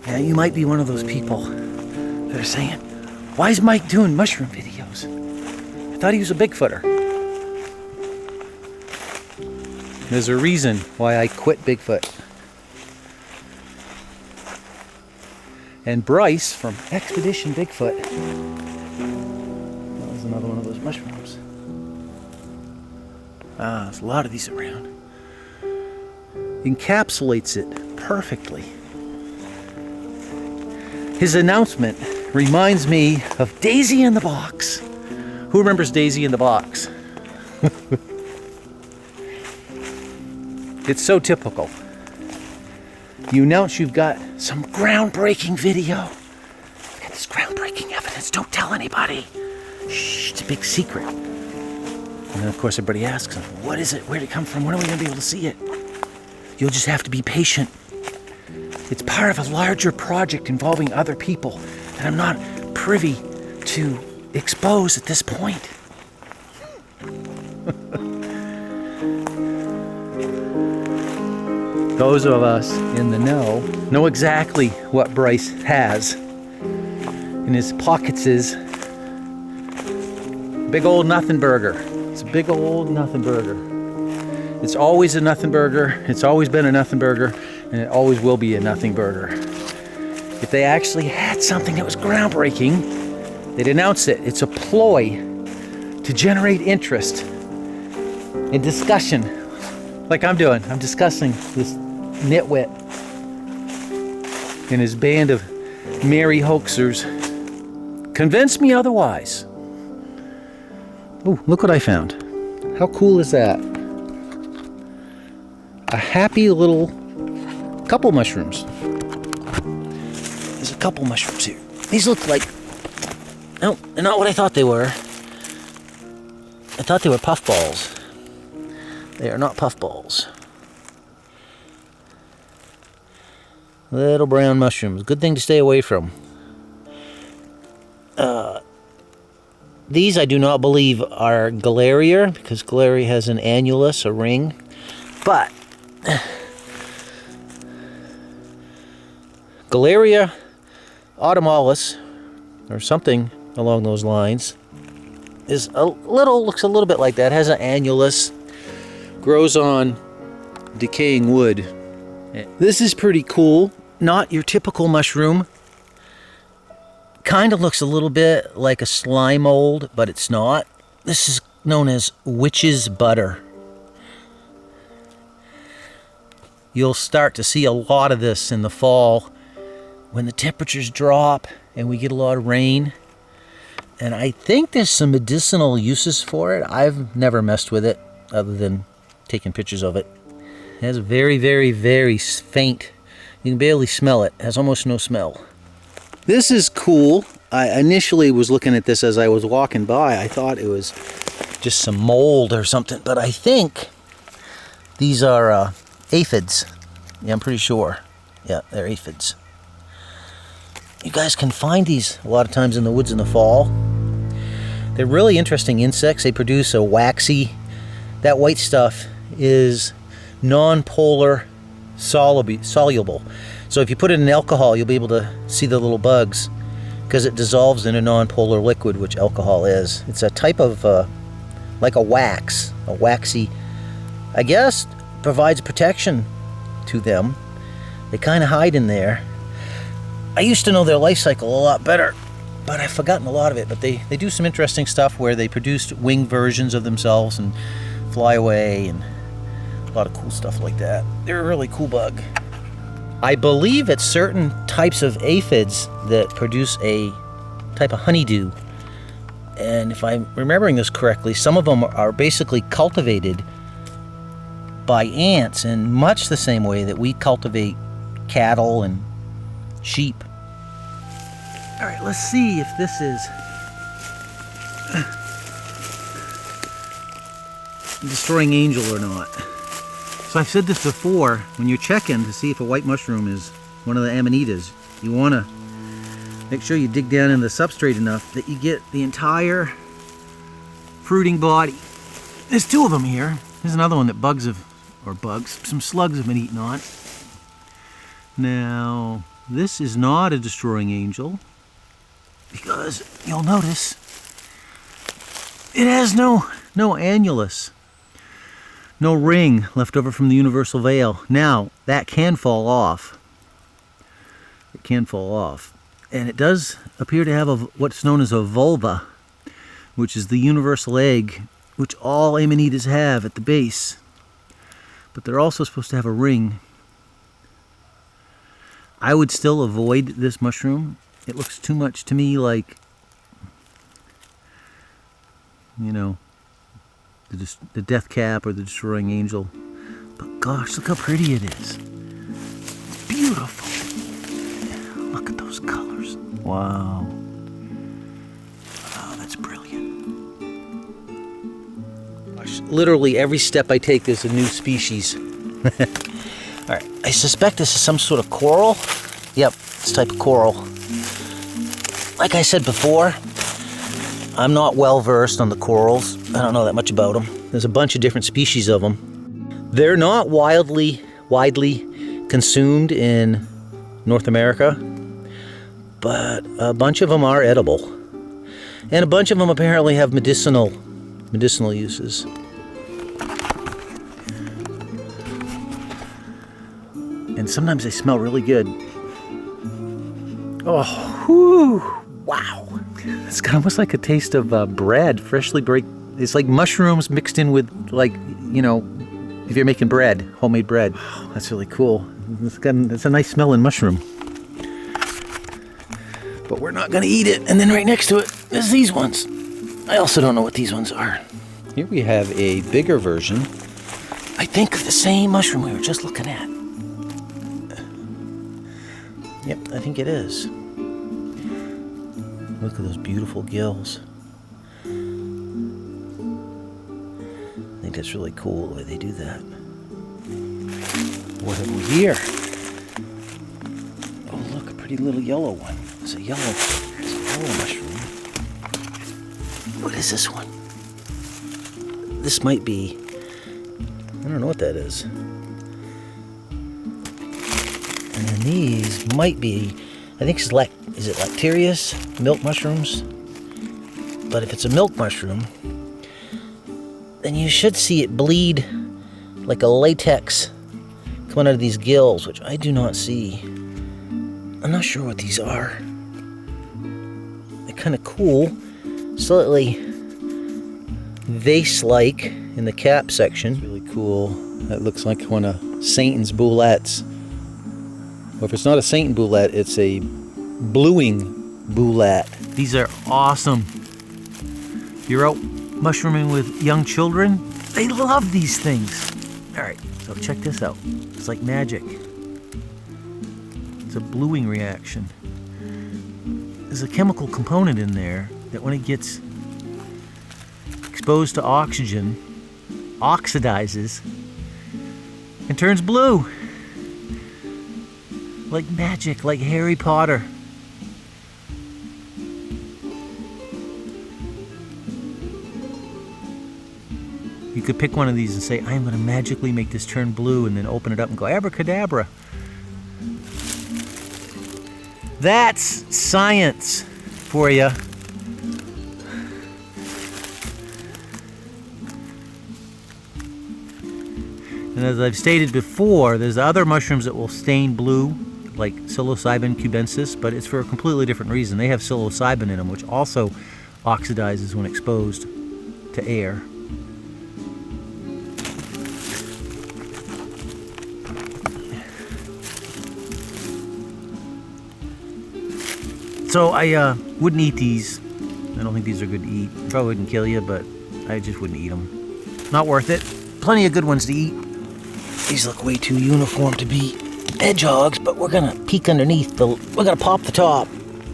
Now you might be one of those people that are saying, why is Mike doing mushroom videos? I thought he was a Bigfooter. There's a reason why I quit Bigfoot. And Bryce from Expedition Bigfoot, that was another one of those mushrooms. There's a lot of these around. Encapsulates it perfectly. His announcement reminds me of Daisy in the Box. Who remembers Daisy in the Box? It's so typical. You announce you've got some groundbreaking video. Got this groundbreaking evidence. Don't tell anybody. Shh, it's a big secret. And then, of course, everybody asks, what is it? Where did it come from? When are we going to be able to see it? You'll just have to be patient. It's part of a larger project involving other people that I'm not privy to expose at this point. Those of us in the know exactly what Bryce has in his pockets. Is big old nothing burger. It's a big old nothing burger. It's always a nothing burger. It's always been a nothing burger, and it always will be a nothing burger. If they actually had something that was groundbreaking, they'd announce it. It's a ploy to generate interest and discussion, like I'm doing. I'm discussing this nitwit and his band of merry hoaxers. Convince me otherwise. Oh, look what I found. How cool is that? A happy little couple mushrooms. There's a couple mushrooms here. These look like... No, they're not what I thought they were. I thought they were puffballs. They are not puffballs. Little brown mushrooms. Good thing to stay away from. These I do not believe are Galleria, because Galleria has an annulus, a ring. But Galleria automalis, or something along those lines, is looks a little bit like that. It has an annulus, grows on decaying wood. This is pretty cool. Not your typical mushroom. Kind of looks a little bit like a slime mold, but it's not. This is known as witch's butter. You'll start to see a lot of this in the fall when the temperatures drop and we get a lot of rain. And I think there's some medicinal uses for it. I've never messed with it other than taking pictures of it. It has a very, very, very faint, you can barely smell it. It has almost no smell. This is cool. I initially was looking at this as I was walking by. I thought it was just some mold or something, but I think these are aphids. Yeah, I'm pretty sure. Yeah, they're aphids. You guys can find these a lot of times in the woods in the fall. They're really interesting insects. They produce a waxy, that white stuff is non-polar soluble. So if you put it in alcohol, you'll be able to see the little bugs because it dissolves in a non-polar liquid, which alcohol is. It's a type of, like a waxy, I guess, provides protection to them. They kind of hide in there. I used to know their life cycle a lot better, but I've forgotten a lot of it. But they do some interesting stuff where they produce winged versions of themselves and fly away and A lot of cool stuff like that. They're a really cool bug. I believe it's certain types of aphids that produce a type of honeydew. And if I'm remembering this correctly, some of them are basically cultivated by ants in much the same way that we cultivate cattle and sheep. All right, let's see if this is destroying angel or not. So I've said this before, when you're checking to see if a white mushroom is one of the amanitas, you want to make sure you dig down in the substrate enough that you get the entire fruiting body. There's two of them here. There's another one that some slugs have been eaten on. Now, this is not a destroying angel because you'll notice it has no annulus. No ring left over from the universal veil. Now, that can fall off. It can fall off. And it does appear to have what's known as a vulva, which is the universal egg, which all amanitas have at the base. But they're also supposed to have a ring. I would still avoid this mushroom. It looks too much to me like, you know, the death cap or the destroying angel. But gosh, look how pretty it is. Beautiful. Look at those colors. Wow. Oh, that's brilliant. Gosh, literally every step I take there's a new species. All right, I suspect this is some sort of coral. Yep, this type of coral. Like I said before, I'm not well versed on the corals. I don't know that much about them. There's a bunch of different species of them. They're not widely consumed in North America, but a bunch of them are edible. And a bunch of them apparently have medicinal uses. And sometimes they smell really good. Oh, whew, wow. It's got almost like a taste of bread, freshly baked. It's like mushrooms mixed in with, like, you know, if you're making bread, homemade bread. Oh, that's really cool. It's a nice smelling mushroom. But we're not gonna eat it. And then right next to it is these ones. I also don't know what these ones are. Here we have a bigger version, I think, of the same mushroom we were just looking at. Yep, I think it is. Look at those beautiful gills. I think that's really cool the way they do that. What have we here? Oh, look, a pretty little yellow one. There's a yellow mushroom. What is this one? This might be, I don't know what that is. And then these might be, I think is it Lacterius? Milk mushrooms? But if it's a milk mushroom, then you should see it bleed like a latex coming out of these gills, which I do not see. I'm not sure what these are. They're kind of cool. Slightly vase-like in the cap section. It's really cool. That looks like one of Satan's boulettes. Or if it's not a Satan boulette, it's a bluing boulette. These are awesome. If you're out mushrooming with young children, they love these things. All right, so check this out. It's like magic. It's a bluing reaction. There's a chemical component in there that when it gets exposed to oxygen, oxidizes and turns blue. Like magic, like Harry Potter. You could pick one of these and say, I'm going to magically make this turn blue, and then open it up and go abracadabra. That's science for you. And as I've stated before, there's other mushrooms that will stain blue, like psilocybin cubensis, but it's for a completely different reason. They have psilocybin in them, which also oxidizes when exposed to air. So I wouldn't eat these. I don't think these are good to eat. Probably wouldn't kill you, but I just wouldn't eat them. Not worth it. Plenty of good ones to eat. These look way too uniform to be hedgehogs, but we're gonna peek underneath. We're gonna pop the top.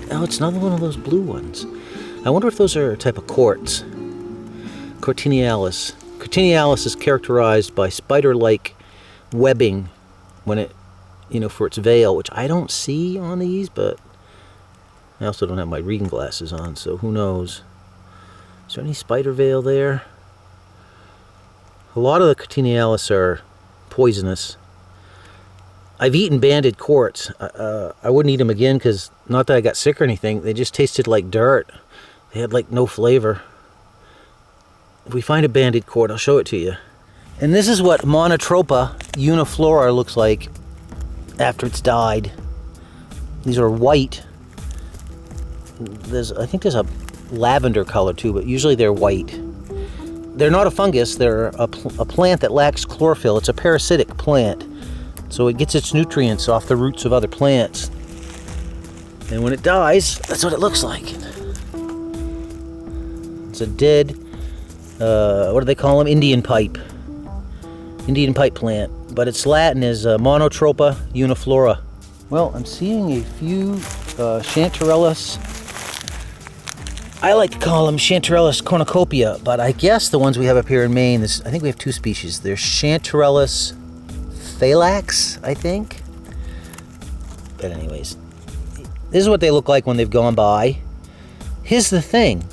Oh, it's another one of those blue ones. I wonder if those are a type of quartz. Cortinialis. Cortinialis is characterized by spider-like webbing when it, for its veil, which I don't see on these, but I also don't have my reading glasses on, so who knows. Is there any spider veil there? A lot of the Cortinialis are poisonous. I've eaten banded quartz. I wouldn't eat them again because, not that I got sick or anything, they just tasted like dirt. They had like no flavor. If we find a banded quartz, I'll show it to you. And this is what Monotropa uniflora looks like after it's died. These are white. I think there's a lavender color too, but usually they're white. They're not a fungus, they're a plant that lacks chlorophyll. It's a parasitic plant. So it gets its nutrients off the roots of other plants. And when it dies, that's what it looks like. It's a dead, what do they call them? Indian pipe plant. But its Latin is Monotropa uniflora. Well, I'm seeing a few Chanterellus. I like to call them Chanterellus cornucopia, but I guess the ones we have up here in Maine, I think we have two species. There's Chanterellus Phalax, I think. But anyways, this is what they look like when they've gone by. Here's the thing.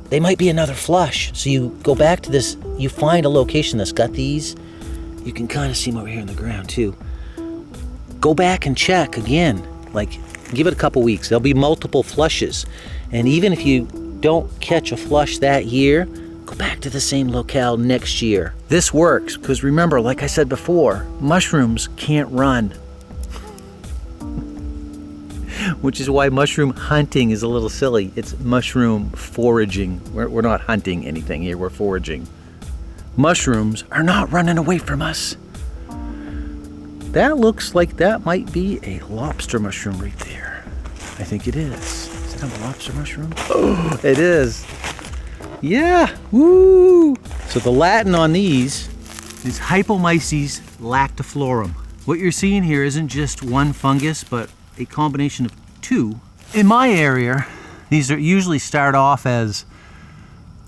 They might be another flush. So you go back to this, you find a location that's got these. You can kind of see them over here in the ground too. Go back and check again. Like, give it a couple weeks. There'll be multiple flushes. And even if you don't catch a flush that year, go back to the same locale next year. This works because remember, like I said before, mushrooms can't run. Which is why mushroom hunting is a little silly. It's mushroom foraging. We're not hunting anything here, we're foraging. Mushrooms are not running away from us. That looks like that might be a lobster mushroom right there. I think it is. Is that a lobster mushroom? Oh, it is. Yeah, woo! So the Latin on these is Hypomyces lactiflorum. What you're seeing here isn't just one fungus, but a combination of two. In my area, these are usually start off as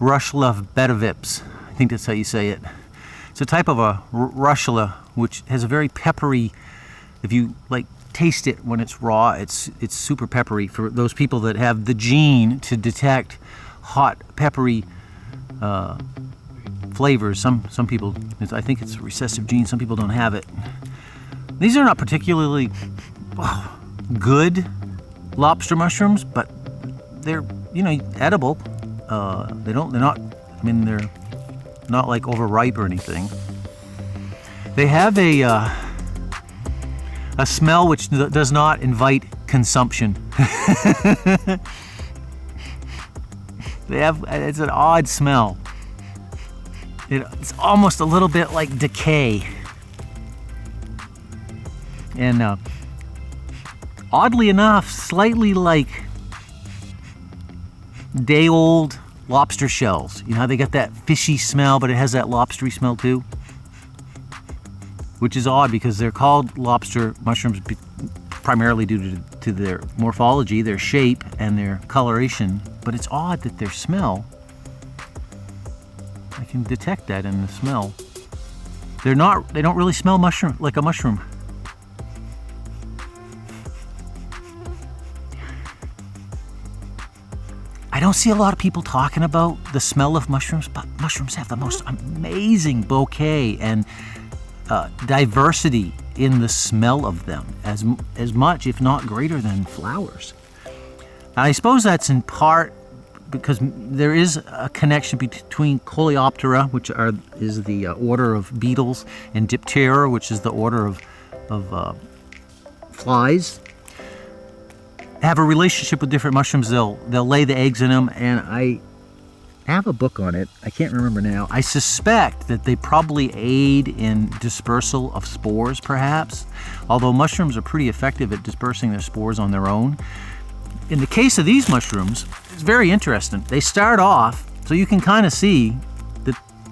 Russula betavips. I think that's how you say it. It's a type of a Russula which has a very peppery, if you like taste it when it's raw, it's super peppery. For those people that have the gene to detect hot, peppery flavors, some people, I think it's a recessive gene, some people don't have it. These are not particularly good lobster mushrooms, but they're edible. They're not like overripe or anything. They have a smell which does not invite consumption. It's an odd smell. It's almost a little bit like decay. And oddly enough, slightly like day-old lobster shells. You know how they got that fishy smell, but it has that lobstery smell too? Which is odd because they're called lobster mushrooms primarily due to their morphology, their shape, and their coloration. But it's odd that their smell, I can detect that in the smell. They don't really smell like a mushroom. I don't see a lot of people talking about the smell of mushrooms, but mushrooms have the most amazing bouquet and diversity in the smell of them, as much, if not greater, than flowers. I suppose that's in part because there is a connection between Coleoptera, which is the order of beetles, and Diptera, which is the order of flies. Have a relationship with different mushrooms. They'll lay the eggs in them, and I have a book on it. I can't remember now. I suspect that they probably aid in dispersal of spores, perhaps. Although mushrooms are pretty effective at dispersing their spores on their own. in the case of these mushrooms, it's very interesting. They start off, so you can kind of see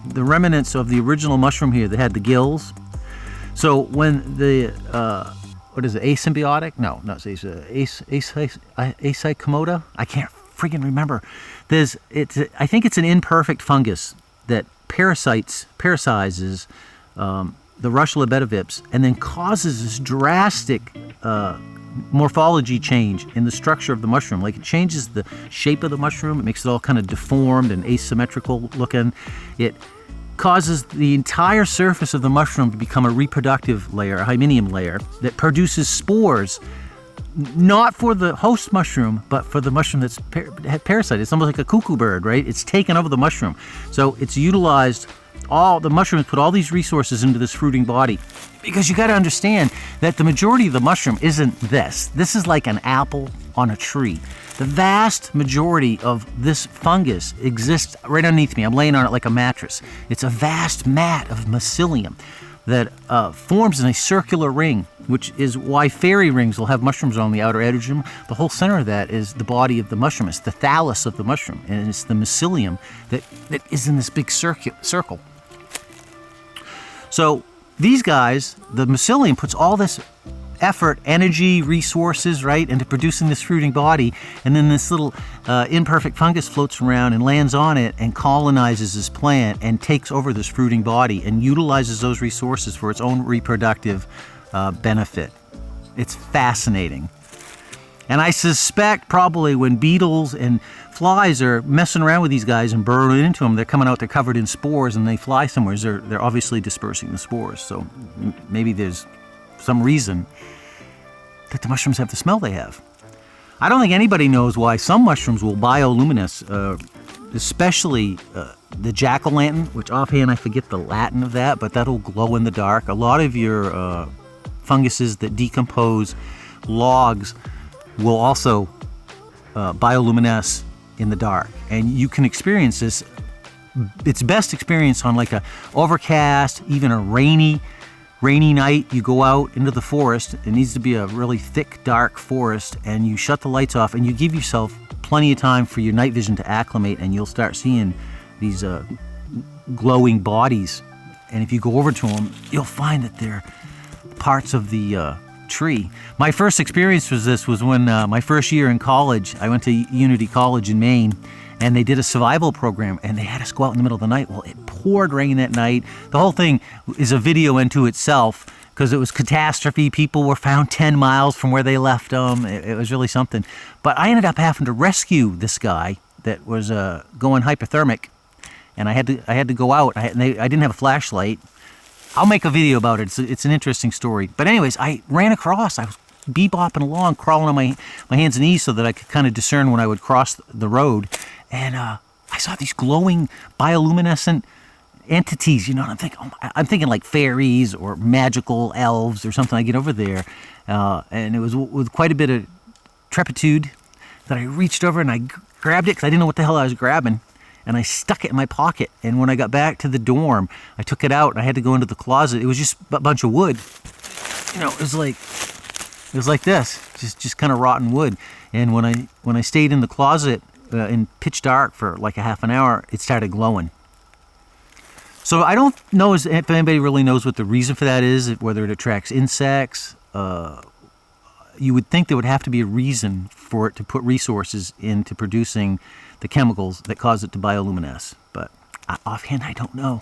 the remnants of the original mushroom here that had the gills. So when the, what is it, asymbiotic? No, not Acycomoda? I can't freaking remember. I think it's an imperfect fungus that parasizes the Russula betavips and then causes this drastic morphology change in the structure of the mushroom. Like, it changes the shape of the mushroom. It makes it all kind of deformed and asymmetrical looking. It causes the entire surface of the mushroom to become a reproductive layer, a hymeneum layer, that produces spores, not for the host mushroom, but for the mushroom that's parasite. It's almost like a cuckoo bird, right? It's taken over the mushroom. So it's utilized, the mushrooms put all these resources into this fruiting body. Because you got to understand that the majority of the mushroom isn't this. This is like an apple on a tree. The vast majority of this fungus exists right underneath me. I'm laying on it like a mattress. It's a vast mat of mycelium that forms in a circular ring, which is why fairy rings will have mushrooms on the outer edge of them. The whole center of that is the body of the mushroom. It's the thallus of the mushroom, and it's the mycelium that is in this big circle. So these guys, the mycelium puts all this effort, energy, resources, right, into producing this fruiting body, and then this little imperfect fungus floats around and lands on it and colonizes this plant and takes over this fruiting body and utilizes those resources for its own reproductive benefit. It's fascinating. And I suspect probably when beetles and flies are messing around with these guys and burrowing into them, they're coming out, they're covered in spores, and they fly somewhere. They're obviously dispersing the spores. So maybe there's some reason that the mushrooms have the smell they have. I don't think anybody knows why some mushrooms will bioluminesce, especially the jack-o'-lantern, which offhand I forget the Latin of that, but that'll glow in the dark. A lot of your funguses that decompose logs will also bioluminesce in the dark. And you can experience this. It's best experienced on like a overcast, even a rainy night. You go out into the forest. It needs to be a really thick, dark forest, and you shut the lights off and you give yourself plenty of time for your night vision to acclimate, and you'll start seeing these glowing bodies. And if you go over to them, you'll find that they're parts of the tree. My first experience was when my first year in college. I went to Unity College in Maine, and they did a survival program, and they had us go out in the middle of the night. Well, it poured rain that night. The whole thing is a video unto itself because it was catastrophe. People were found 10 miles from where they left them. It was really something. But I ended up having to rescue this guy that was going hypothermic, and I had to go out. I didn't have a flashlight. I'll make a video about it. It's an interesting story. But anyways, I ran across. I was bebopping along, crawling on my hands and knees so that I could kind of discern when I would cross the road. And I saw these glowing bioluminescent entities, and I'm thinking like fairies or magical elves or something. I get over there, and it was with quite a bit of trepidation that I reached over and I grabbed it because I didn't know what the hell I was grabbing. And I stuck it in my pocket. And when I got back to the dorm, I took it out and I had to go into the closet. It was just a bunch of wood. It was like this, just kind of rotten wood. And when I stayed in the closet in pitch dark for like a half an hour, it started glowing. So I don't know if anybody really knows what the reason for that is, whether it attracts insects. You would think there would have to be a reason for it to put resources into producing the chemicals that cause it to bioluminesce. But offhand, I don't know.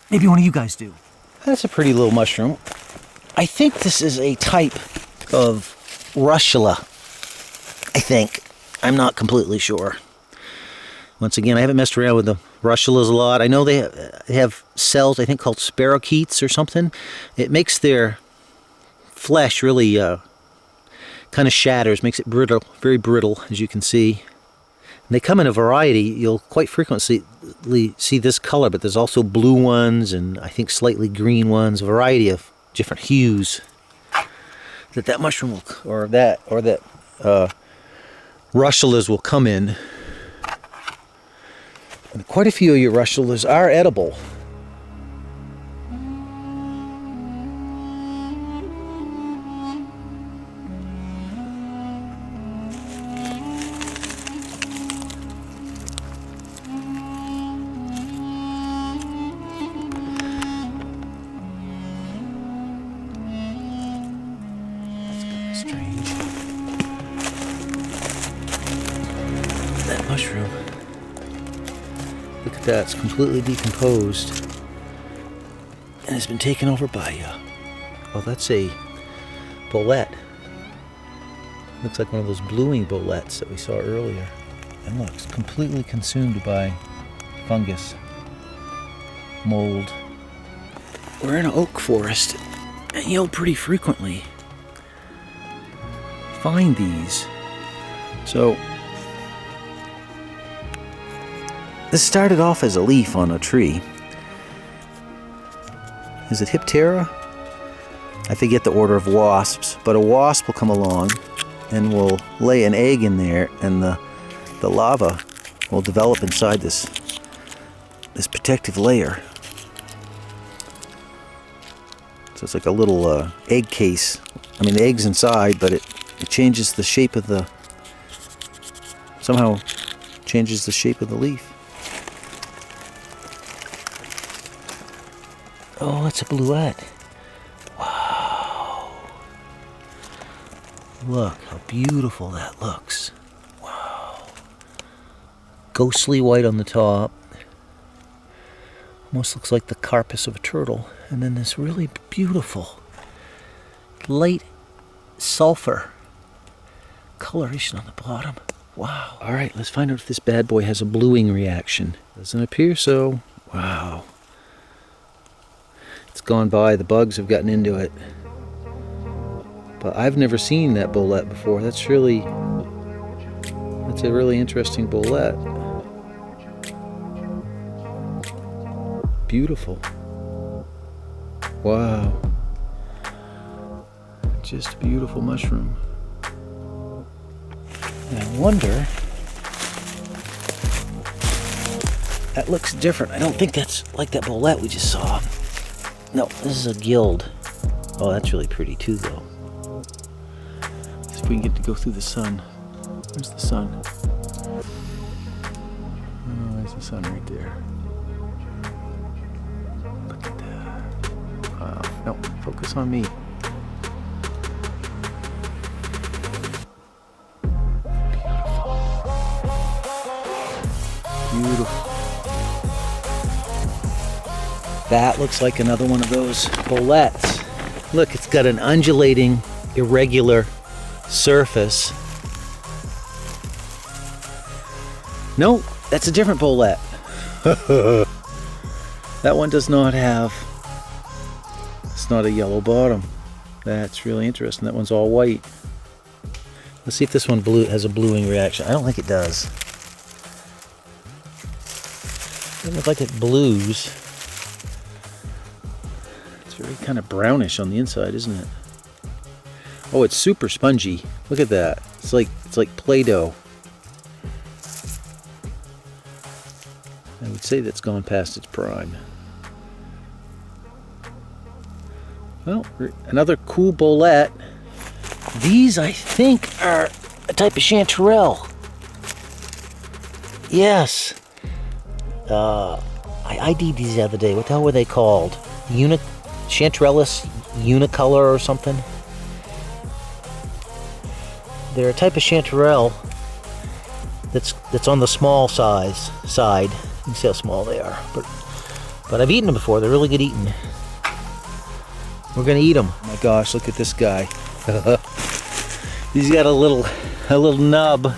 Maybe one of you guys do. That's a pretty little mushroom. I think this is a type of Russula. I think. I'm not completely sure. Once again, I haven't messed around with the Russulas a lot. I know they have cells, I think, called spirochetes or something. It makes their flesh really kind of shatters, makes it brittle, very brittle, as you can see. And they come in a variety. You'll quite frequently see this color, but there's also blue ones and I think slightly green ones, a variety of different hues that mushroom will, or that Russulas will come in. And quite a few of your Russulas are edible. strange. That mushroom. Look at that, it's completely decomposed. And it's been taken over by, oh, that's a bolete. Looks like one of those bluing boletes that we saw earlier. And look, it's completely consumed by fungus, mold. We're in an oak forest, and you'll pretty frequently find these. So, this started off as a leaf on a tree. Is it Hyptera? I forget the order of wasps, but a wasp will come along and will lay an egg in there, and the larva will develop inside this protective layer. So it's like a little egg case. I mean, the egg's inside, but it changes the shape of the, somehow changes the shape of the leaf. Oh, it's a bluette. Wow. Look how beautiful that looks. Wow. Ghostly white on the top. Almost looks like the carapace of a turtle. And then this really beautiful light sulfur coloration on the bottom. Wow. All right, let's find out if this bad boy has a bluing reaction. Doesn't appear so. Wow. It's gone by, the bugs have gotten into it. But I've never seen that bolete before. That's a really interesting bolete. Beautiful. Wow. Just a beautiful mushroom. And I wonder, that looks different. I don't think that's like that bolete we just saw. No, this is a guild. Oh, that's really pretty too, though. See if we can get to go through the sun. Where's the sun? Oh, there's the sun right there. Look at that. Wow. No, focus on me. Beautiful. That looks like another one of those boletes. Look, it's got an undulating, irregular surface. No, that's a different bolete. That one does not have, it's not a yellow bottom. That's really interesting. That one's all white. Let's see if this one has a bluing reaction. I don't think it does. Doesn't look like it blues. It's very kind of brownish on the inside, isn't it? Oh, it's super spongy. Look at that. It's like Play-Doh. I would say that's gone past its prime. Well, another cool bolete. These, I think, are a type of chanterelle. Yes. I ID'd these the other day. What the hell were they called? Chanterellus unicolor or something? They're a type of chanterelle that's on the small side. You can see how small they are. But I've eaten them before. They're really good eating. We're gonna eat them. Oh my gosh, look at this guy. He's got a little nub.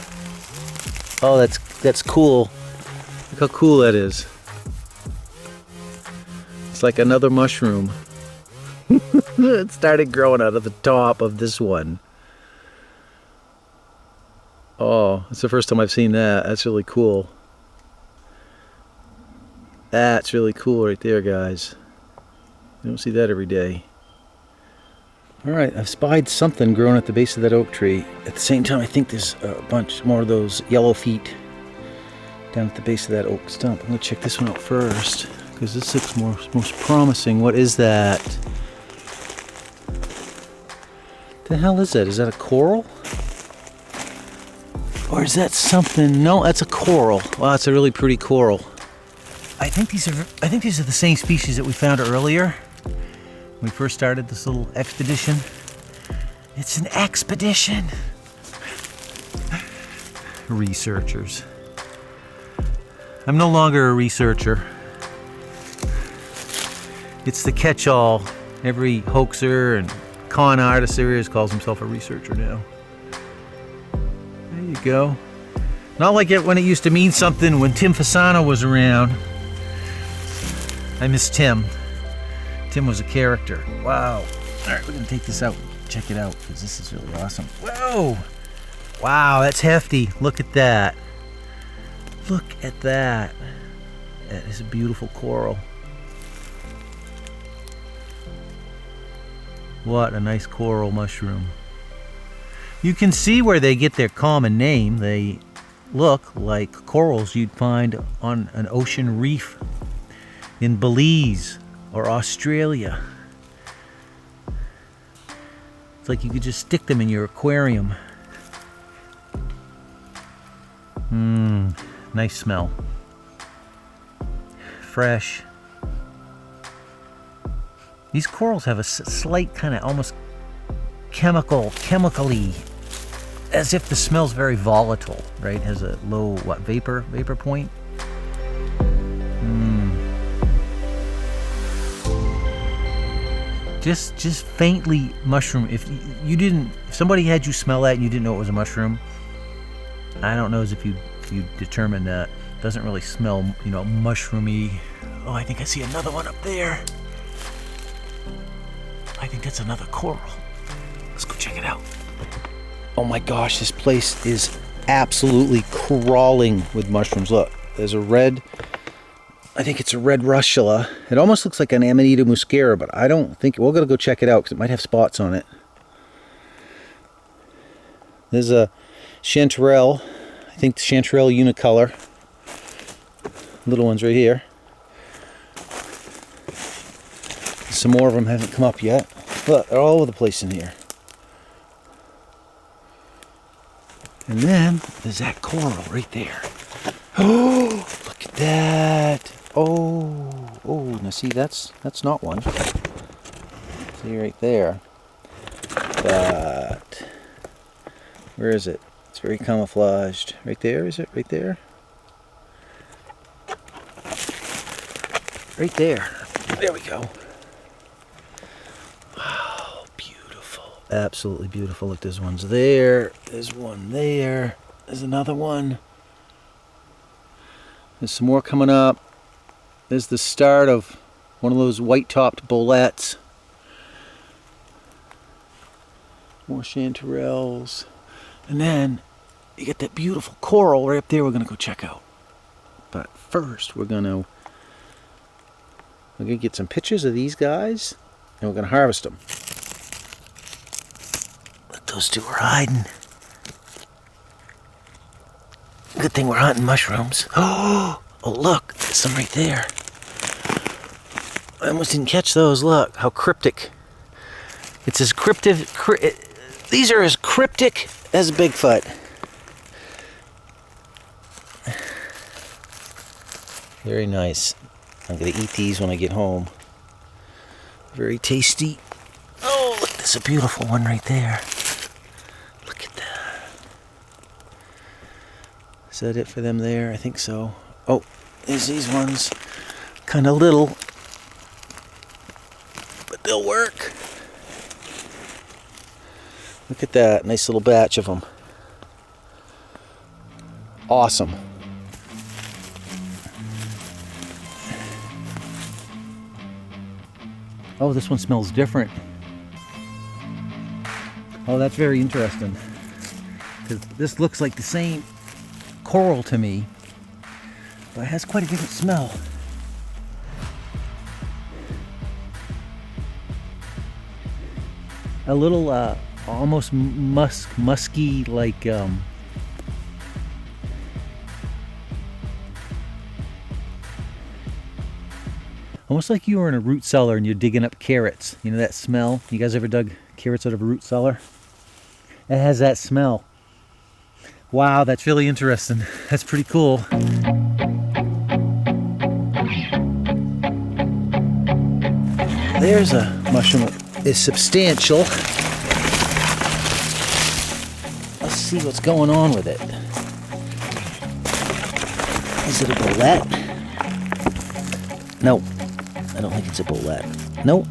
Oh, that's cool. Look how cool that is. It's like another mushroom. It started growing out of the top of this one. Oh, it's the first time I've seen that. That's really cool. That's really cool right there, guys. You don't see that every day. Alright, I've spied something growing at the base of that oak tree. At the same time, I think there's a bunch more of those yellow feet down at the base of that oak stump. I'm going to check this one out first, because this looks most promising. What is that? The hell is that? Is that a coral? Or is that something? No, that's a coral. Wow, it's a really pretty coral. I think these are the same species that we found earlier when we first started this little expedition. It's an expedition. Researchers. I'm no longer a researcher. It's the catch-all. Every hoaxer and con artist there is calls himself a researcher now. There you go. Not like it when it used to mean something when Tim Fasano was around. I miss Tim. Tim was a character. Wow. All right, we're gonna take this out. Check it out, because this is really awesome. Whoa! Wow, that's hefty. Look at that. Look at that. That is a beautiful coral. What a nice coral mushroom. You can see where they get their common name. They look like corals you'd find on an ocean reef in Belize or Australia. It's like you could just stick them in your aquarium. Nice smell. Fresh. These corals have a slight kind of almost chemically, as if the smell's very volatile, right? Has a low, vapor point? Just faintly mushroom. If somebody had you smell that and you didn't know it was a mushroom, I don't know as if you determined that. It doesn't really smell, mushroomy. Oh, I think I see another one up there. I think that's another coral. Let's go check it out. Oh my gosh, this place is absolutely crawling with mushrooms. Look, there's a red, I think it's a red russula. It almost looks like an Amanita muscara, but I don't think, we're gonna go check it out because it might have spots on it. There's a chanterelle, I think the chanterelle unicolor. Little ones right here. Some more of them haven't come up yet. Look, they're all over the place in here. And then there's that coral right there. Oh, look at that. Oh, now see, that's not one. See right there. But where is it? It's very camouflaged. Right there, is it? Right there? Right there. There we go. Wow, beautiful. Absolutely beautiful. Look, there's one's there. There's one there. There's another one. There's some more coming up. There's the start of one of those white-topped bolettes. More chanterelles. And then you get that beautiful coral right up there we're going to go check out. But first we're going to get some pictures of these guys and we're going to harvest them. Look, those two are hiding. Good thing we're hunting mushrooms. Oh, look, there's some right there. I almost didn't catch those. Look, how cryptic. It's as cryptic. These are as cryptic as Bigfoot. Very nice. I'm going to eat these when I get home. Very tasty. Oh, look, there's a beautiful one right there. Look at that. Is that it for them there? I think so. Oh, there's these ones. Kind of little, but they'll work. Look at that. Nice little batch of them. Awesome. Oh, this one smells different. Oh, that's very interesting. Because this looks like the same coral to me, but it has quite a different smell. A little almost musky, like almost like you were in a root cellar and you're digging up carrots. You know that smell? You guys ever dug carrots out of a root cellar? It has that smell. Wow, that's really interesting. That's pretty cool. There's a mushroom that is substantial. see what's going on with it. Is it a bolette? No, I don't think it's a bolette. Nope.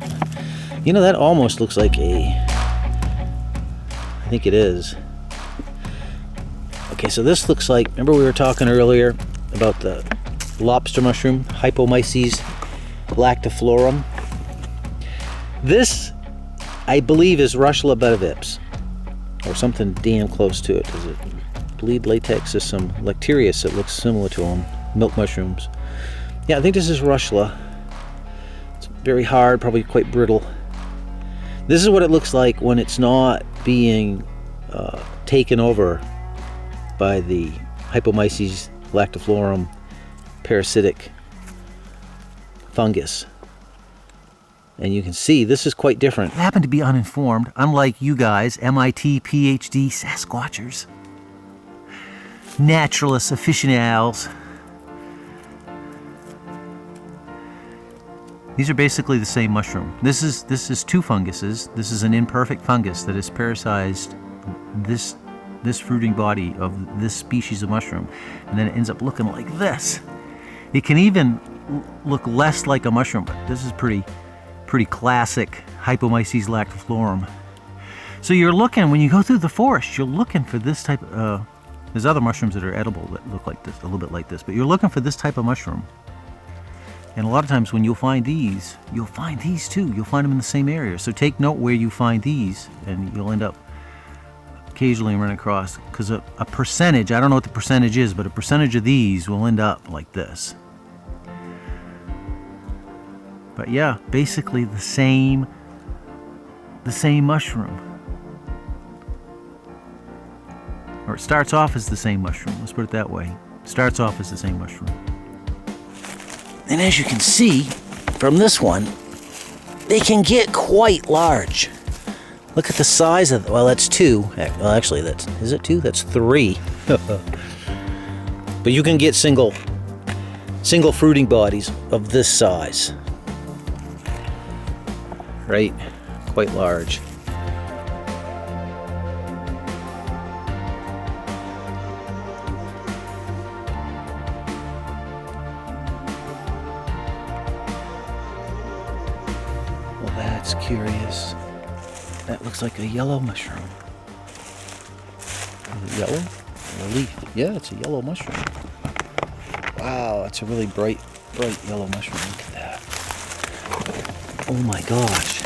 You know, that almost looks like a... I think it is. Okay, so this looks like... Remember we were talking earlier about the lobster mushroom, Hypomyces lactiflorum? This, I believe, is Russula betavips, or something damn close to it. Does it bleed latex? There's some Lecterius that looks similar to them, milk mushrooms. Yeah, I think this is Russula. It's very hard, probably quite brittle. This is what it looks like when it's not being taken over by the Hypomyces lactiflorum parasitic fungus. And you can see this is quite different. I happen to be uninformed, unlike you guys, MIT PhD Sasquatchers, naturalists, aficionados. These are basically the same mushroom. This is two funguses. This is an imperfect fungus that has parasized this fruiting body of this species of mushroom, and then it ends up looking like this. It can even look less like a mushroom, but this is pretty classic Hypomyces lactiflorum. So you're looking, when you go through the forest, you're looking for this type of, there's other mushrooms that are edible that look like this, a little bit like this, but you're looking for this type of mushroom. And a lot of times when you'll find these too. You'll find them in the same area. So take note where you find these, and you'll end up occasionally running across, because a percentage, I don't know what the percentage is, but a percentage of these will end up like this. But yeah, basically the same mushroom. Or it starts off as the same mushroom. Let's put it that way. It starts off as the same mushroom. And as you can see from this one, they can get quite large. Look at the size of, well, that's two. Well, actually, is it two? That's three. But you can get single fruiting bodies of this size. Right? Quite large. Well, that's curious. That looks like a yellow mushroom. Is it yellow? Or a leaf? Yeah, it's a yellow mushroom. Wow, that's a really bright yellow mushroom. Look at that. Oh my gosh.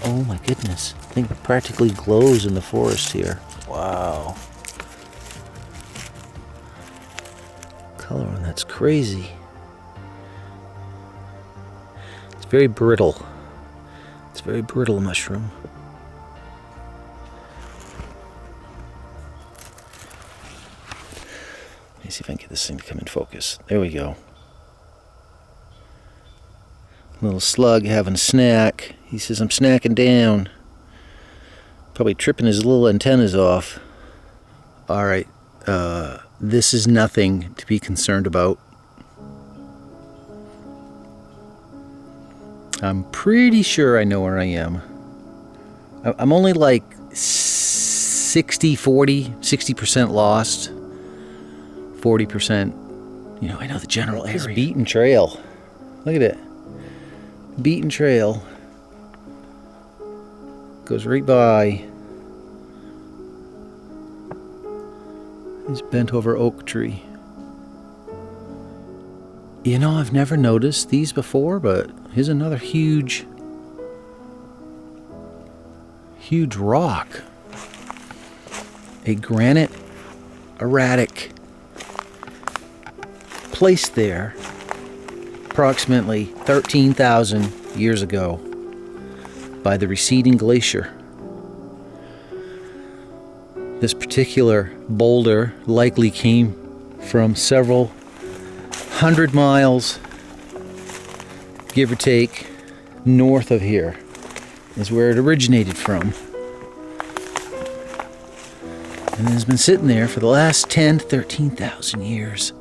Oh my goodness. The thing practically glows in the forest here. Wow. Color on that's crazy. It's very brittle. It's a very brittle mushroom. Let me see if I can get this thing to come in focus. There we go. Little slug having a snack. He says, I'm snacking down. Probably tripping his little antennas off. Alright, this is nothing to be concerned about. I'm pretty sure I know where I am. I'm only like 60% lost. 40%, I know the general area. This beaten trail. Look at it. Beaten trail. Goes right by this bent over oak tree. I've never noticed these before, but here's another huge rock. A granite erratic placed there approximately 13,000 years ago by the receding glacier. This particular boulder likely came from several 100 miles, give or take, north of here is where it originated from. And it's been sitting there for the last 10 to 13,000 years.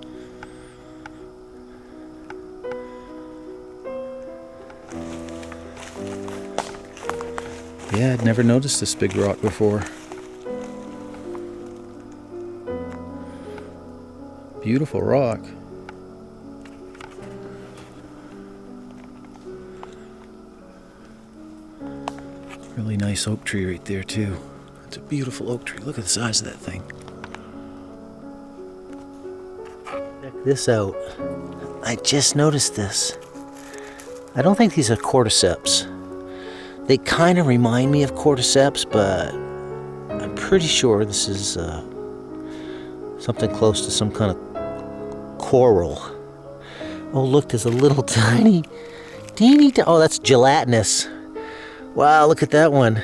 Yeah, I'd never noticed this big rock before. Beautiful rock. Really nice oak tree right there too. It's a beautiful oak tree. Look at the size of that thing. Check this out. I just noticed this. I don't think these are cordyceps. They kind of remind me of cordyceps, but I'm pretty sure this is something close to some kind of coral. Oh, look, there's a little tiny, oh, that's gelatinous. Wow, look at that one.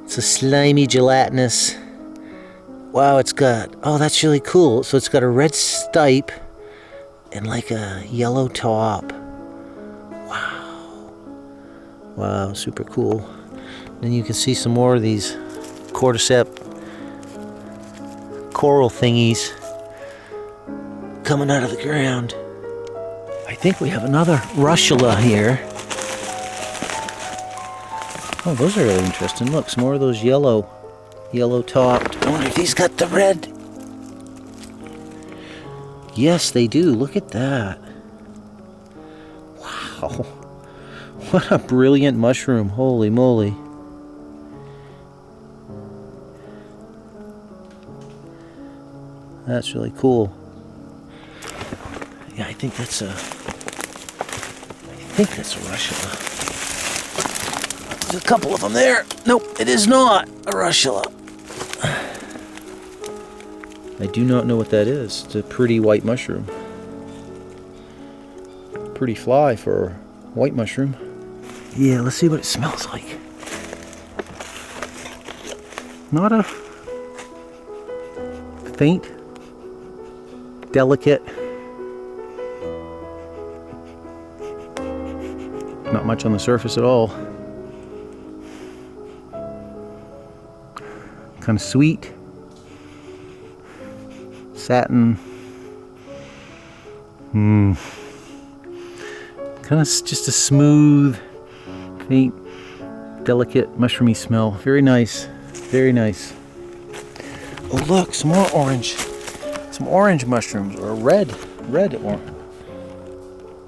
It's a slimy gelatinous. Wow, it's got, oh, that's really cool. So it's got a red stipe and like a yellow top. Wow. Wow, super cool. Then you can see some more of these cordyceps coral thingies coming out of the ground. I think we have another russula here. Oh, those are really interesting. Look, some more of those yellow topped. I wonder if these got the red. Yes, they do. Look at that. Wow. What a brilliant mushroom. Holy moly. That's really cool. Yeah, I think that's a russula. There's a couple of them there. Nope, it is not a russula. I do not know what that is. It's a pretty white mushroom. Pretty fly for a white mushroom. Yeah, let's see what it smells like. Not a faint, delicate, not much on the surface at all. Kind of sweet, satin, kind of just a smooth, faint, delicate, mushroomy smell. Very nice, very nice. Oh look, some more orange. Some orange mushrooms, or red or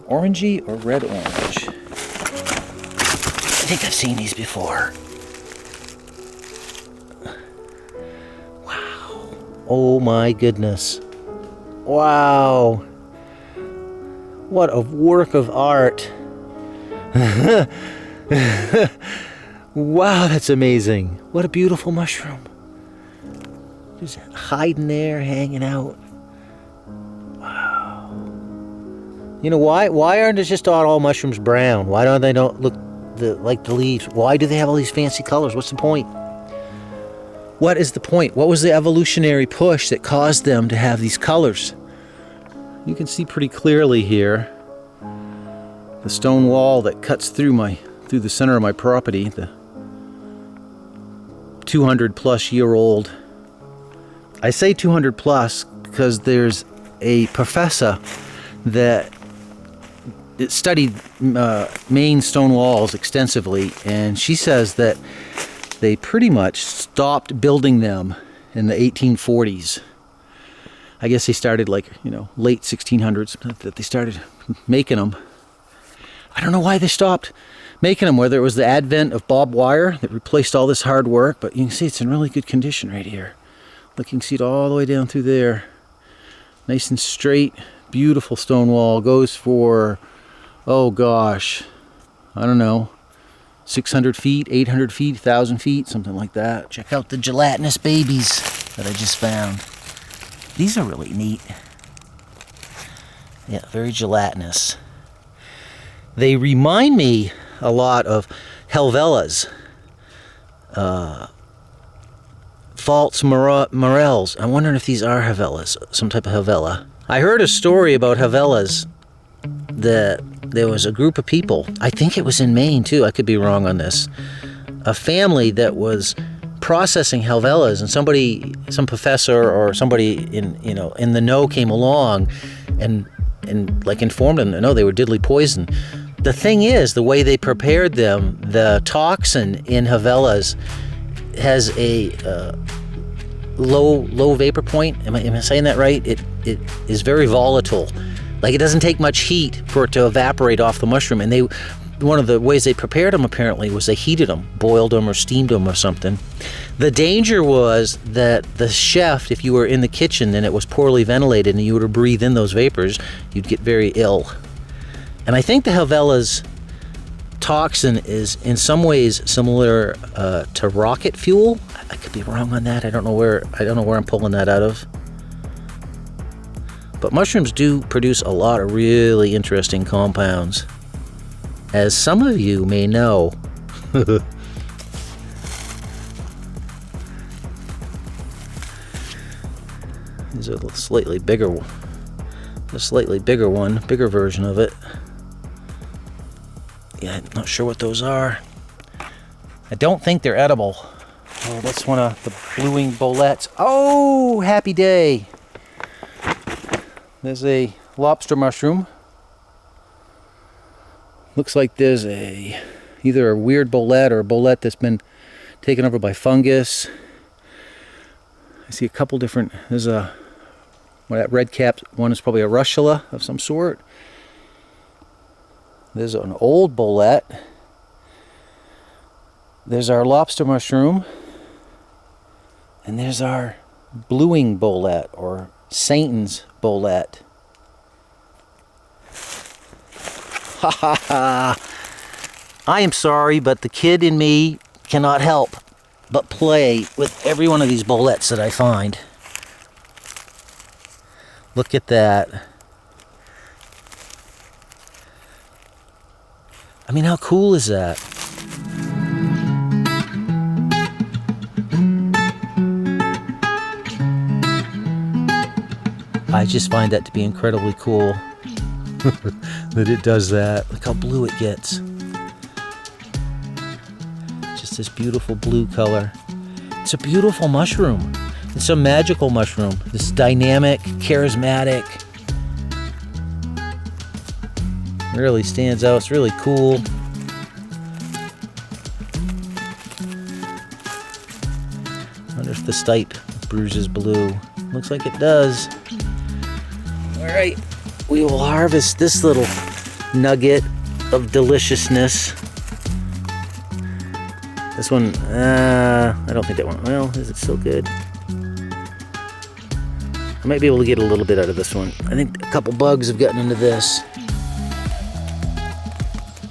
orangey or red orange. I think I've seen these before. Wow. Oh my goodness. Wow. What a work of art. Wow, that's amazing. What a beautiful mushroom. Just hiding there, hanging out. Wow. You know, why aren't it just all mushrooms brown? Why don't they look like the leaves? Why do they have all these fancy colors? What's the point? What is the point? What was the evolutionary push that caused them to have these colors? You can see pretty clearly here the stone wall that cuts through the center of my property, the 200 plus year old. I say 200 plus because there's a professor that studied Maine stone walls extensively, and she says that they pretty much stopped building them in the 1840s. I guess they started late 1600s that they started making them. I don't know why they stopped making them, whether it was the advent of barbed wire that replaced all this hard work, but you can see it's in really good condition right here. Look, you can see it all the way down through there. Nice and straight, beautiful stone wall. Goes for, oh gosh, I don't know, 600 feet, 800 feet, 1,000 feet, something like that. Check out the gelatinous babies that I just found. These are really neat. Yeah, very gelatinous. They remind me a lot of Helvelas. False morels. I'm wondering if these are Helvelas, some type of Helvela. I heard a story about Helvelas that there was a group of people, I think it was in Maine too, I could be wrong on this, a family that was processing Helvelas, and some professor or somebody in the know came along and like informed them that no, they were deadly poison. the thing is, the way they prepared them, the toxin in Havelas has a low vapor point. Am I saying that right? It is very volatile. Like, it doesn't take much heat for it to evaporate off the mushroom. And one of the ways they prepared them apparently was they heated them, boiled them or steamed them or something. The danger was that the chef, if you were in the kitchen and it was poorly ventilated and you were to breathe in those vapors, you'd get very ill. And I think the Havela's toxin is in some ways similar to rocket fuel. I could be wrong on that. I don't know where I'm pulling that out of. But mushrooms do produce a lot of really interesting compounds, as some of you may know. There's a slightly bigger one. Bigger version of it. Yeah, I'm not sure what those are. I don't think they're edible. Oh, that's one of the blue-wing boletes. Oh, happy day. There's a lobster mushroom. Looks like there's either a weird bolete or a bolete that's been taken over by fungus. I see a couple different. There's that red capped one is probably a russula of some sort. There's an old bolete. There's our lobster mushroom. And there's our blue-wing bolete, or Satan's bolete. Ha ha ha. I am sorry, but the kid in me cannot help but play with every one of these boletes that I find. Look at that. I mean, how cool is that? I just find that to be incredibly cool. That it does that. Look how blue it gets. Just this beautiful blue color. It's a beautiful mushroom. It's a magical mushroom. This dynamic, charismatic. Really stands out. It's really cool. I wonder if the stipe bruises blue. Looks like it does. Alright, we will harvest this little nugget of deliciousness. This one, I don't think that one, well, is it still good? I might be able to get a little bit out of this one. I think a couple bugs have gotten into this.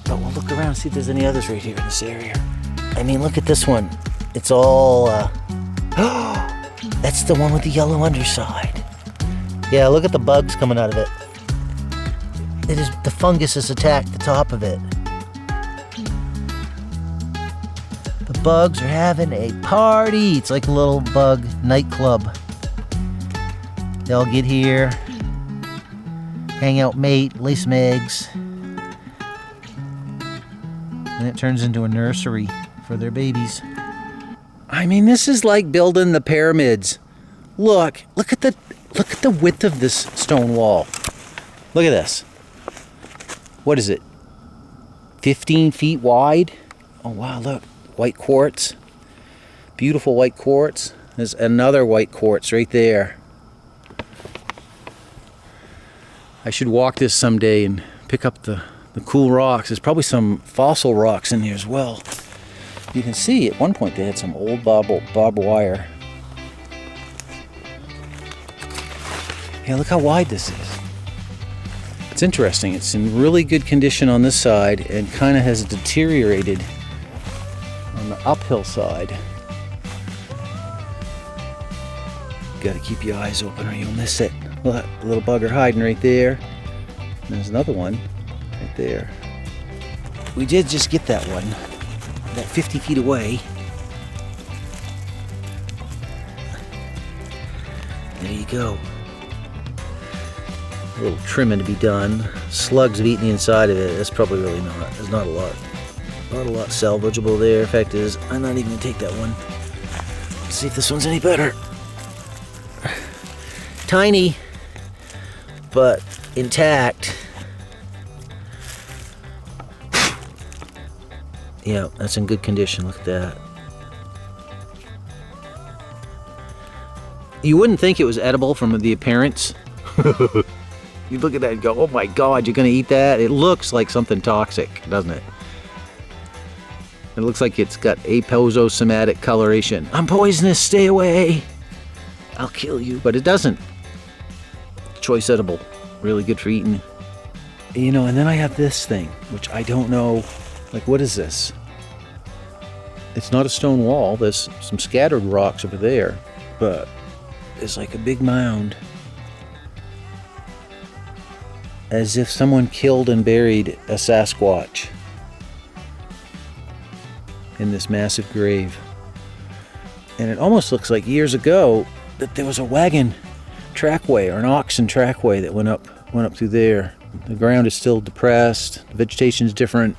But we'll look around and see if there's any others right here in this area. I mean, look at this one. It's all, that's the one with the yellow underside. Yeah, look at the bugs coming out of it. The fungus has attacked the top of it. The bugs are having a party. It's like a little bug nightclub. They all get here, hang out, mate, lay some eggs. And it turns into a nursery for their babies. I mean, this is like building the pyramids. Look at the width of this stone wall. Look at this. What is it? 15 feet wide? Oh wow, look. White quartz. Beautiful white quartz. There's another white quartz right there. I should walk this someday and pick up the cool rocks. There's probably some fossil rocks in here as well. You can see at one point they had some old barbed wire. Yeah, look how wide this is. It's interesting. It's in really good condition on this side and kind of has deteriorated on the uphill side. Got to keep your eyes open or you'll miss it. Look, a little bugger hiding right there. And there's another one right there. We did just get that one. About 50 feet away. There you go. A little trimming to be done. Slugs have eaten the inside of it. That's probably really not. There's not a lot salvageable there. Fact is, I'm not even gonna take that one. Let's see if this one's any better. Tiny, but intact. Yeah, that's in good condition. Look at that. You wouldn't think it was edible from the appearance. You look at that and go, oh my God, you're going to eat that? It looks like something toxic, doesn't it? It looks like it's got aposomatic coloration. I'm poisonous, stay away. I'll kill you. But it doesn't. Choice edible. Really good for eating. You know, and then I have this thing, which I don't know. Like, what is this? It's not a stone wall. There's some scattered rocks over there. But it's like a big mound. As if someone killed and buried a Sasquatch in this massive grave. And it almost looks like years ago that there was a wagon trackway or an oxen trackway that went up through there. The ground is still depressed, the vegetation is different.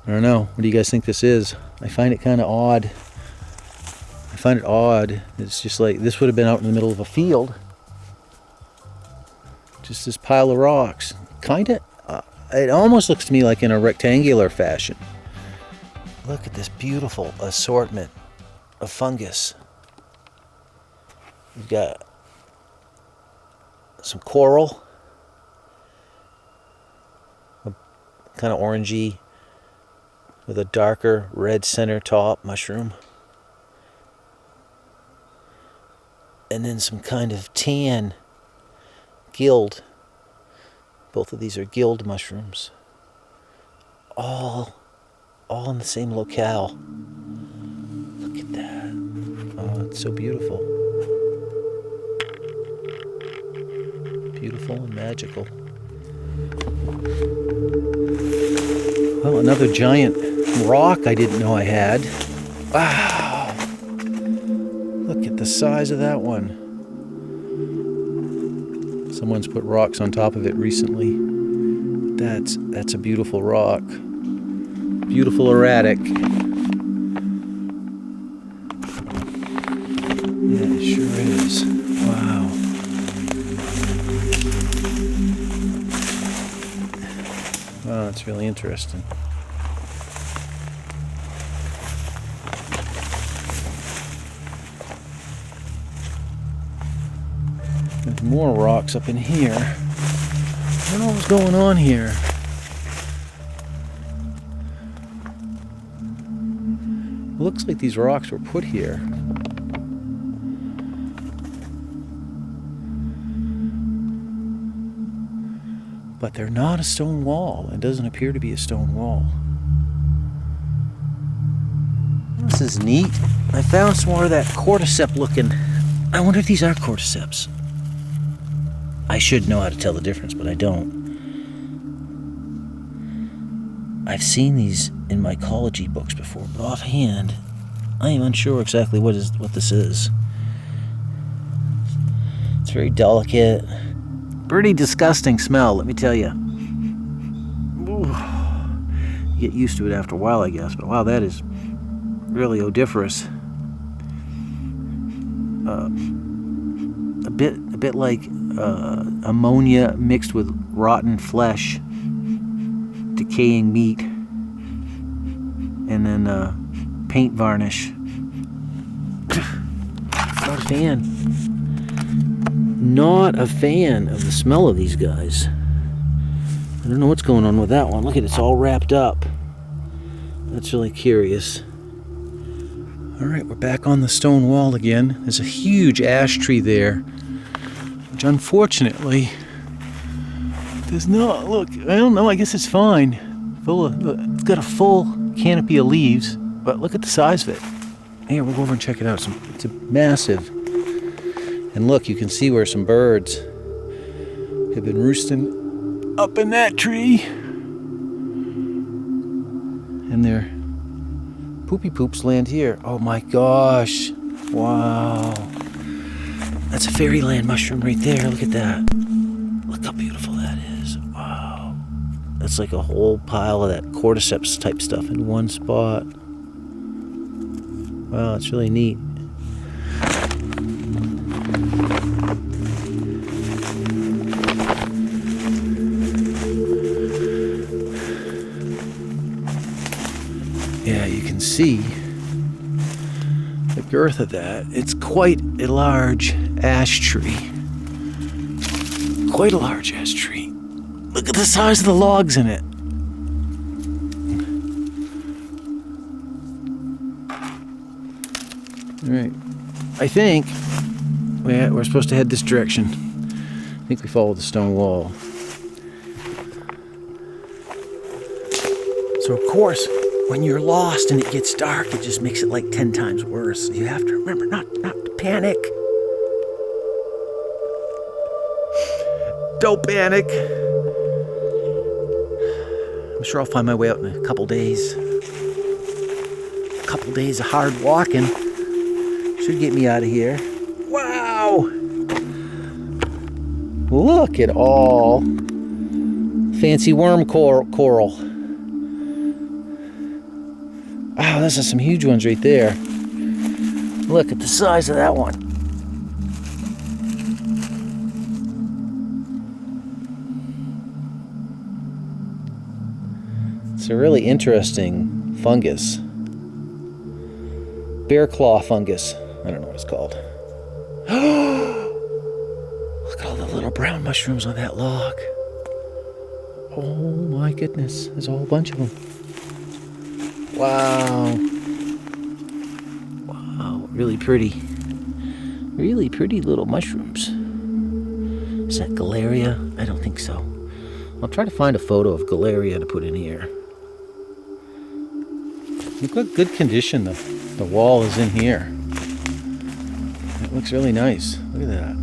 I don't know. What do you guys think this is? I find it kind of odd. I find it odd. It's just like this would have been out in the middle of a field. Just this pile of rocks. Kind of. It almost looks to me like in a rectangular fashion. Look at this beautiful assortment of fungus. We've got some coral, kind of orangey with a darker red center top mushroom, and then some kind of tan guild. Both of these are guild mushrooms, all in the same locale. Look at that. Oh, it's so beautiful. Beautiful and magical. Well, another giant rock I didn't know I had. Wow. Look at the size of that one. Someone's put rocks on top of it recently. That's a beautiful rock. Beautiful erratic. Yeah, it sure is. Wow. Wow, that's really interesting. There's more rocks up in here. I don't know what's going on here. Looks like these rocks were put here. But they're not a stone wall. It doesn't appear to be a stone wall. This is neat. I found some more of that cordyceps looking. I wonder if these are cordyceps. I should know how to tell the difference, but I don't. I've seen these in mycology books before, but offhand, I am unsure exactly what this is. It's very delicate. Pretty disgusting smell, let me tell you. Ooh. You get used to it after a while, I guess, but wow, that is really odoriferous. A bit like ammonia mixed with rotten flesh, decaying meat, and then paint varnish. Not a fan. Not a fan of the smell of these guys. I don't know what's going on with that one. Look at it, it's all wrapped up. That's really curious. Alright, we're back on the stone wall again. There's a huge ash tree there, which unfortunately does not look, I don't know, I guess it's fine. It's got a full canopy of leaves, but look at the size of it. Here, we'll go over and check it out. It's a massive. And look, you can see where some birds have been roosting up in that tree. And their poopy poops land here. Oh my gosh. Wow. That's a fairyland mushroom right there. Look at that. Look how beautiful that is. Wow. That's like a whole pile of that cordyceps type stuff in one spot. Wow, it's really neat. see the girth of that. It's quite a large ash tree. Quite a large ash tree. Look at the size of the logs in it. All right. I think we're supposed to head this direction. I think we follow the stone wall. So, of course, when you're lost and it gets dark, it just makes it like 10 times worse. You have to remember not to panic. Don't panic. I'm sure I'll find my way out in a couple days. A couple days of hard walking should get me out of here. Wow! Look at all fancy worm coral. Wow, those are some huge ones right there. Look at the size of that one. It's a really interesting fungus. Bear claw fungus. I don't know what it's called. Look at all the little brown mushrooms on that log. Oh my goodness, there's a whole bunch of them. Wow. Wow, really pretty. Really pretty little mushrooms. Is that Galeria? I don't think so. I'll try to find a photo of Galeria to put in here. Look what good condition the wall is in here. It looks really nice. Look at that.